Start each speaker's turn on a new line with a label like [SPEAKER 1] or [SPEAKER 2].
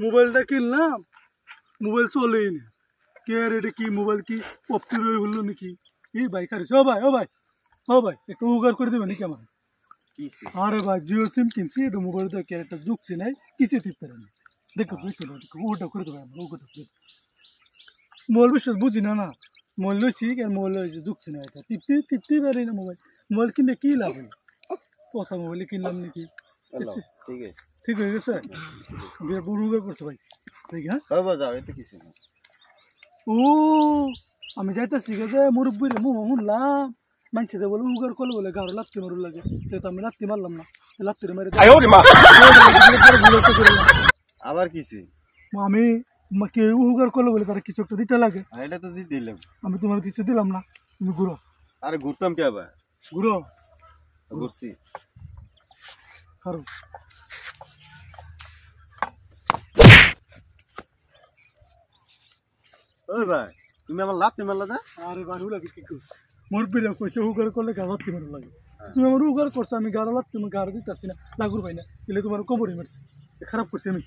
[SPEAKER 1] মোবাইলটা কিনলাম, মোবাইল চলেই না। কে আর এটা কি মোবাইল কি পপটি রয়ে হলো নাকি? এই ভাই খারিস, ও ভাই ও ভাই ও ভাই একটু উগার করে দেবে নাকি আমার? আরে ভাই জিও সিম কিনছি, এটা মোবাইল তো একটা ঝুঁকছি নাই, কিছু টিপতে না। দেখো ওটা করে দেবো আমার, ওটা করে মোবাইল বিশ্বাস বুঝি না না। মোবাইল লইছি আর মোবাইল লইছি ঝুঁকছি না, এটা টিপতেই পারি না। মোবাইল মোবাইল কিনলে কি লাভ হলো? পচা মোবাইল কিনলাম নাকি? ঠিক হয়ে গেছে, বড় উগার করছে ভাই। দেখি হ্যাঁ ও আমি যাইতেছি গেছে মুরব্বী রে মুহ শুনলাম মানুষদের বলে উগার করলে বলে গাড়ো লাত্তি মারু লাগে, তো আমি লাত্তি মারলাম না, লাত্তিরে মেরে
[SPEAKER 2] আবার কিছু
[SPEAKER 1] আমি কেউ উগার করলে বলে তারা কিছু একটা দিতে লাগে।
[SPEAKER 2] এটা তো দিয়ে দিলাম,
[SPEAKER 1] আমি তোমার কিছু দিলাম না, তুমি ঘুরো।
[SPEAKER 2] আরে ঘুরতাম কে আবার?
[SPEAKER 1] ঘুরো
[SPEAKER 2] ঘুরছি
[SPEAKER 1] কারো
[SPEAKER 2] ওই ভাই তুমি আমার লাত্তি মারলা না?
[SPEAKER 1] আরে বারু লাগে কি কর মুরব্বীরা কইছে উগার করলে গাড়ো লাত্তি মারু লাগে। তুমি আমার উগার করছো, আমি গাড়ো লাত্তি তুমি গাড়ো দিতেছি না, লাগুর ভাই না এলে তোমার কবরে মারছি, খারাপ করছি আমি।